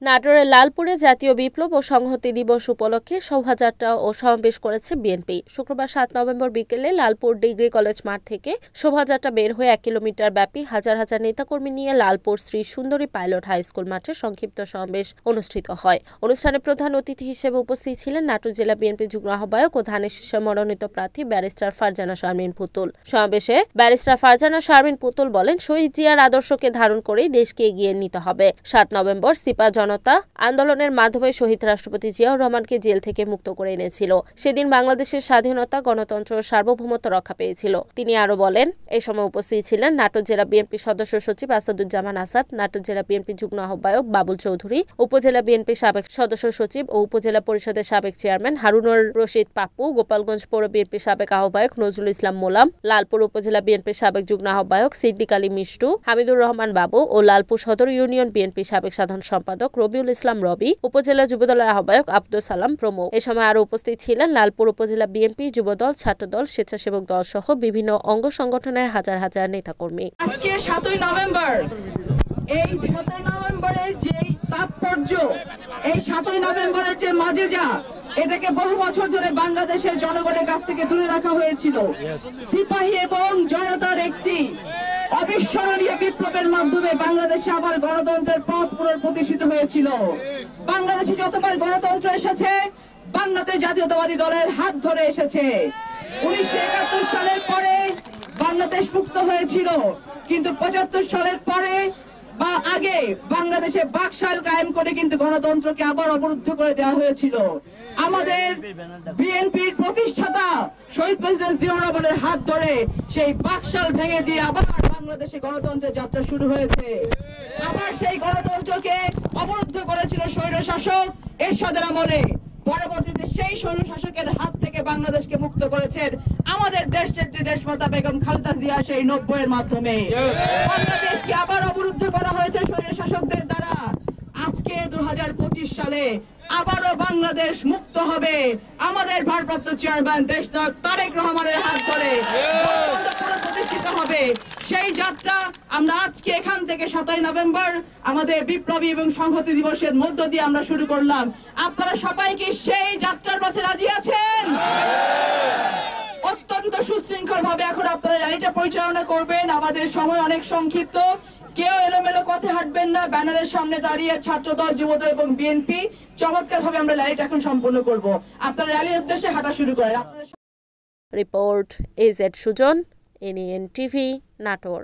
নাটোরের লালপুরে জাতীয় বিপ্লব ও সংহতি দিবস উপলক্ষে শোভাযাত্রা ও সমাবেশ করেছে বিএনপি। শুক্রবার 7 নভেম্বর বিকেলে লালপুর ডিগ্রি কলেজ মাঠ থেকে শোভাযাত্রা বের হয়ে 1 কিলোমিটার ব্যাপী হাজার হাজার নেতাকর্মী নিয়ে লালপুর শ্রী সুন্দরী পাইলট হাই স্কুল মাঠে সংক্ষিপ্ত সমাবেশ অনুষ্ঠিত হয়। অনুষ্ঠানে প্রধান অতিথি হিসেবে উপস্থিত ছিলেন নাটোর জেলা বিএনপি যুগ্ম আহ্বায়ক ও ধানের শীর্ষে মনোনীত প্রার্থী ব্যারিস্টার ফারজানা শারমিন পুতুল। সমাবেশে ব্যারিস্টার ফারজানা শারমিন পুতুল বলেন, শহীদ জিয়ার আদর্শকে ধারণ করেই দেশকে এগিয়ে নিতে হবে। 7 নভেম্বর সিপা আন্দোলনের মাধ্যমে শহীদ রাষ্ট্রপতি জিয়াউর রহমানকে জেল থেকে মুক্ত করে এনেছিল। সেদিন বাংলাদেশের স্বাধীনতা, গণতন্ত্র ও সার্বভৌমত্ব রক্ষা পেয়েছিল। তিনি আরো বলেন, এই সময় উপস্থিত ছিলেন নাটোর জেলা বিএনপি সদস্য সচিব আসাদুজ্জামান আসাদ, নাটোর জেলা বিএনপি যুগ্ম আহ্বায়ক বাবুল চৌধুরী, উপজেলা বিএনপি সাবেক সদস্য সচিব ও উপজেলা পরিষদের সাবেক চেয়ারম্যান হারুনুর রশিদ পাপ্পু, গোপালগঞ্জ পৌর বিএনপি সাবেক আহ্বায়ক নজরুল ইসলাম মোলাম, লালপুর উপজেলা বিএনপি সাবেক যুগ্ম আহ্বায়ক সিদ্দিক আলী মিষ্টু, হামিদুর রহমান বাবু ও লালপুর সদর ইউনিয়ন বিএনপি সাবেক সাধারণ সম্পাদক রবিউল ইসলাম রবি, উপজেলা যুবদলের আহ্বায়ক আব্দুল সালাম প্রমুখ। এ সময় আরো উপস্থিত ছিলেন লালপুর উপজেলা বিএনপি, যুবদল, ছাত্রদল, স্বেচ্ছাসেবক দল সহ বিভিন্ন অঙ্গ সংগঠনের হাজার হাজার নেতাকর্মী। আজকে 7 নভেম্বর, এই 7 নভেম্বরের যে তাৎপর্য, এই 7 নভেম্বরের যে মাজেজা, এটাকে বহু বছর ধরে বাংলাদেশের জনগণের কাছ থেকে দূরে রাখা হয়েছিল। সিপাহী এবং জনতার একটি অবিস্মরণীয় বিপ্লবের মাধ্যমে বাংলাদেশে আবার গণতন্ত্রের পথ পুনঃপ্রতিষ্ঠিত হয়েছিল। বাংলাদেশে যতবার গণতন্ত্র এসেছে, বাংলাদেশ জাতীয়তাবাদী দলের হাত ধরে এসেছে। 1971 সালের পরে বাংলাদেশ মুক্ত হয়েছিল, কিন্তু 75 সালের পরে বা আগে বাংলাদেশে বাকশাল কায়েম করে কিন্তু গণতন্ত্রকে আবার অবরুদ্ধ করে দেওয়া হয়েছিল। আমাদের বিএনপির প্রতিষ্ঠাতা শহীদ প্রেসিডেন্ট জিয়াউর রহমানের হাত ধরে সেই বাকশাল ভেঙে দিয়ে আবার বাংলাদেশে গণতন্ত্রের যাত্রা শুরু হয়েছে। আবার সেই গণতন্ত্রকে অবরুদ্ধ করেছিল স্বৈরশাসক এরশাদের আমলে। পরবর্তীতে সেই স্বৈরশাসকের হাত থেকে বাংলাদেশকে মুক্ত করেছেন আমাদের দেশনেত্রী দেশমাতা বেগম খালেদা জিয়া সেই 90-এর মাধ্যমে। বাংলাদেশকে আবার অবরুদ্ধ করা হয়েছে স্বৈরশাসকদের দ্বারা। আজকে 2025 সালে আবারও বাংলাদেশ মুক্ত হবে আমাদের ভারপ্রাপ্ত চেয়ারম্যান দেশনায়ক তারেক রহমানের হাত ধরে প্রতিষ্ঠিত হবে। সেই যাত্রা আমরা আজকে এখান থেকে 7 নভেম্বর আমাদের বিপ্লবী এবং সংহতি দিবসের মধ্য দিয়ে আমরা শুরু করলাম। আপনারা সবাই কি সেই যাত্রার পথে রাজি আছেন? অত্যন্ত সুশৃঙ্খল ভাবে এখন আপনারা র্যালিটা পরিচালনা করবেন। আমাদের সময় অনেক সংক্ষিপ্ত, কেউ এলোমেলো পথে হাঁটবেন না। ব্যানারের সামনে দাঁড়িয়ে ছাত্রদল, যুবদল এবং বিএনপি চমৎকার ভাবে আমরা র্যালিটা এখন সম্পন্ন করব। আপনারা র্যালির উদ্দেশ্যে হাঁটা শুরু করেন। রিপোর্ট AZ সুজন, NEN TV, নাটোর।